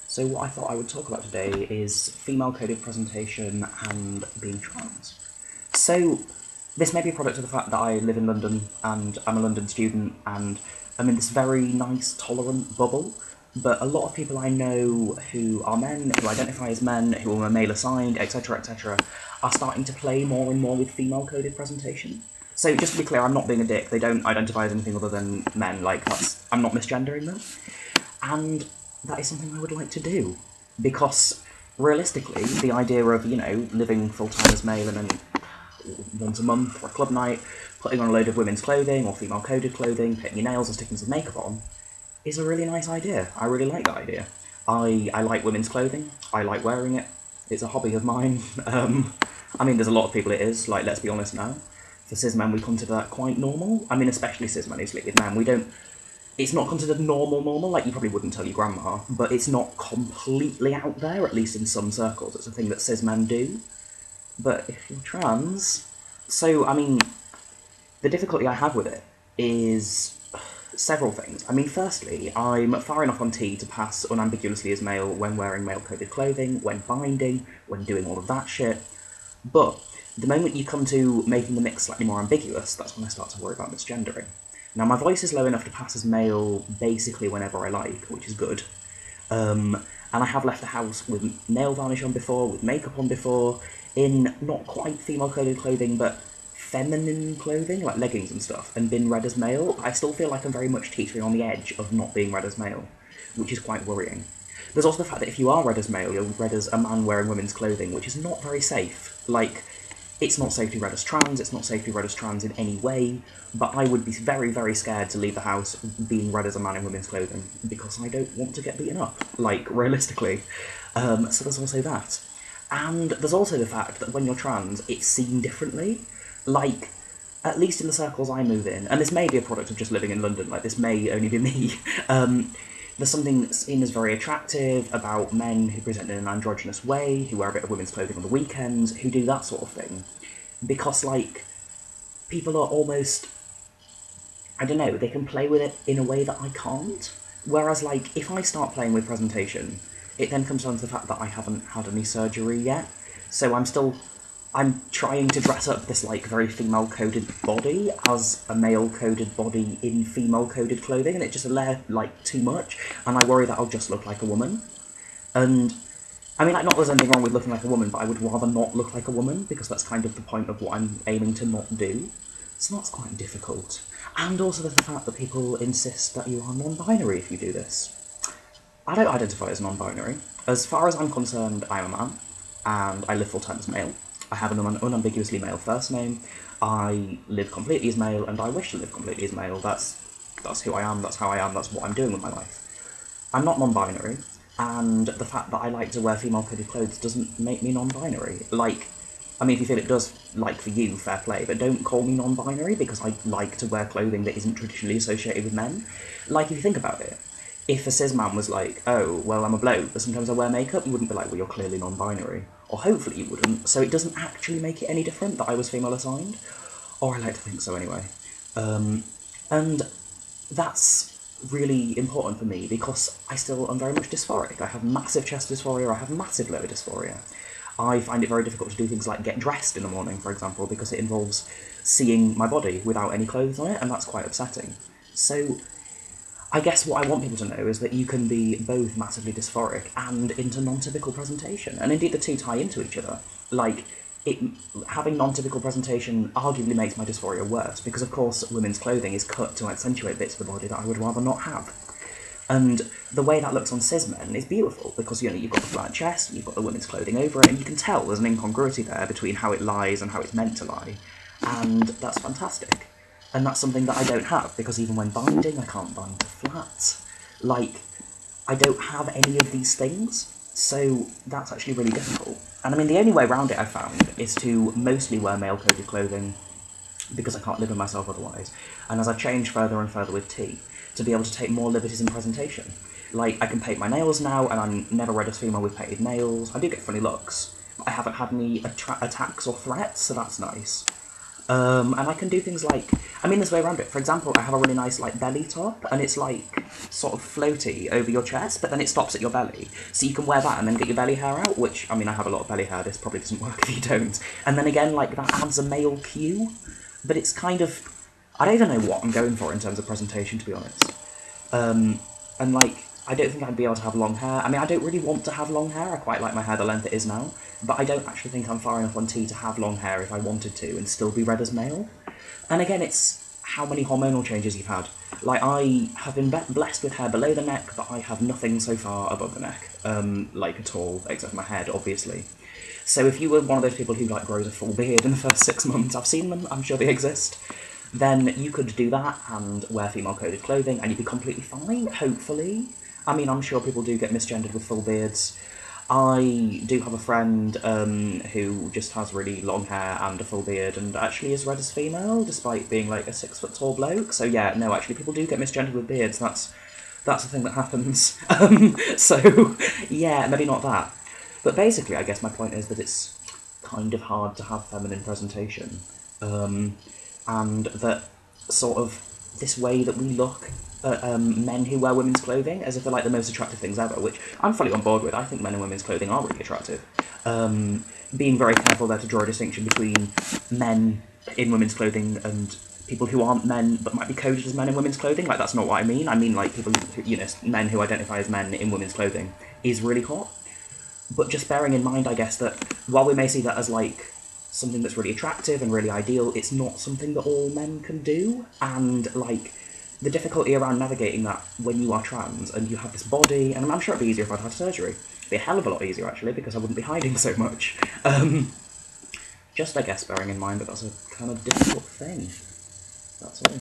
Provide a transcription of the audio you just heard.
So what I thought I would talk about today is female-coded presentation and being trans. So this may be a product of the fact that I live in London and I'm a London student and I'm in this very nice, tolerant bubble, but a lot of people I know who are men, who identify as men, who are male-assigned, etc., are starting to play more and more with female-coded presentation. So just to be clear, I'm not being a dick, they don't identify as anything other than men, I'm not misgendering them. And that is something I would like to do. Because, realistically, the idea of, living full-time as male and then once a month for a club night, putting on a load of women's clothing or female-coded clothing, painting your nails and sticking some makeup on, is a really nice idea. I really like that idea. I like women's clothing. I like wearing it. It's a hobby of mine. There's a lot of people it is, let's be honest now. For cis men, we consider that quite normal. Especially cis men who sleep with men. It's not considered normal, you probably wouldn't tell your grandma, but it's not completely out there, at least in some circles. It's a thing that cis men do. But if you're trans... the difficulty I have with it is several things. Firstly, I'm far enough on T to pass unambiguously as male when wearing male-coded clothing, when binding, when doing all of that shit. But the moment you come to making the mix slightly more ambiguous, that's when I start to worry about misgendering. Now, my voice is low enough to pass as male basically whenever I like, which is good. And I have left the house with nail varnish on before, with makeup on before, in not quite female-coded clothing, but feminine clothing, like leggings and stuff, and been read as male. I still feel like I'm very much teetering on the edge of not being read as male, which is quite worrying. There's also the fact that if you are read as male, you're read as a man wearing women's clothing, which is not very safe. It's not safe to be read as trans, it's not safe to be read as trans in any way, but I would be very, very scared to leave the house being read as a man in women's clothing, because I don't want to get beaten up, realistically. So there's also that. And there's also the fact that when you're trans, it's seen differently. At least in the circles I move in, and this may be a product of just living in London, this may only be me, there's something seen as very attractive about men who present in an androgynous way, who wear a bit of women's clothing on the weekends, who do that sort of thing. Because, people are almost... I don't know, they can play with it in a way that I can't. Whereas, if I start playing with presentation, it then comes down to the fact that I haven't had any surgery yet. So I'm trying to dress up this, very female-coded body as a male-coded body in female-coded clothing, and it's just a layer, too much, and I worry that I'll just look like a woman. And, not there's anything wrong with looking like a woman, but I would rather not look like a woman, because that's kind of the point of what I'm aiming to not do. So that's quite difficult. And also there's the fact that people insist that you are non-binary if you do this. I don't identify as non-binary. As far as I'm concerned, I'm a man, and I live full-time as male. I have an unambiguously male first name, I live completely as male, and I wish to live completely as male. That's who I am, that's how I am, that's what I'm doing with my life. I'm not non-binary, and the fact that I like to wear female-coded clothes doesn't make me non-binary. If you feel it does, for you, fair play, but don't call me non-binary, because I like to wear clothing that isn't traditionally associated with men. If you think about it, if a cis man was oh, well, I'm a bloke, but sometimes I wear makeup, you wouldn't be well, you're clearly non-binary. Or hopefully you wouldn't, so it doesn't actually make it any different that I was female-assigned. Or I like to think so anyway. And that's really important for me, because I still am very much dysphoric. I have massive chest dysphoria, I have massive lower dysphoria. I find it very difficult to do things like get dressed in the morning, for example, because it involves seeing my body without any clothes on it, and that's quite upsetting. So I guess what I want people to know is that you can be both massively dysphoric and into non-typical presentation, and indeed the two tie into each other. Having non-typical presentation arguably makes my dysphoria worse, because of course women's clothing is cut to accentuate bits of the body that I would rather not have. And the way that looks on cis men is beautiful, because you've got the flat chest, you've got the women's clothing over it, and you can tell there's an incongruity there between how it lies and how it's meant to lie, and that's fantastic. And that's something that I don't have, because even when binding, I can't bind to flat. I don't have any of these things, so that's actually really difficult. And the only way around it I've found is to mostly wear male-coded clothing, because I can't live with myself otherwise. And as I change further and further with T, to be able to take more liberties in presentation. I can paint my nails now, and I'm never read as female with painted nails. I do get funny looks. I haven't had any attacks or threats, so that's nice. And I can do things like, I mean, there's a way around it. For example, I have a really nice, like, belly top, and it's, like, sort of floaty over your chest, but then it stops at your belly. So you can wear that and then get your belly hair out, which, I mean, I have a lot of belly hair, this probably doesn't work if you don't. And then again, like, that adds a male cue, but it's kind of, I don't even know what I'm going for in terms of presentation, to be honest. And, like, I don't think I'd be able to have long hair. I mean, I don't really want to have long hair. I quite like my hair the length it is now. But I don't actually think I'm far enough on T to have long hair if I wanted to and still be read as male. And again, it's how many hormonal changes you've had. Like, I have been blessed with hair below the neck, but I have nothing so far above the neck. Like, at all, except for my head, obviously. So if you were one of those people who, like, grows a full beard in the first 6 months, I've seen them, I'm sure they exist, then you could do that and wear female-coded clothing, and you'd be completely fine, hopefully. I mean, I'm sure people do get misgendered with full beards. I do have a friend who just has really long hair and a full beard and actually is read as female, despite being, like, a 6-foot-tall bloke. So yeah, no, actually, people do get misgendered with beards. That's a thing that happens. So, yeah, maybe not that. But basically, I guess my point is that it's kind of hard to have feminine presentation. And that sort of this way that we look at men who wear women's clothing as if they're like the most attractive things ever, which I'm fully on board with. I think men in women's clothing are really attractive. Being very careful there to draw a distinction between men in women's clothing and people who aren't men but might be coded as men in women's clothing. Like, that's not what I mean. I mean, like, people who, you know, men who identify as men in women's clothing is really hot. But just bearing in mind, I guess, that while we may see that as, like, something that's really attractive and really ideal, it's not something that all men can do. And, like, the difficulty around navigating that when you are trans and you have this body, and I'm sure it'd be easier if I'd had surgery. It'd be a hell of a lot easier, actually, because I wouldn't be hiding so much. Just, I guess, bearing in mind that that's a kind of difficult thing. That's all.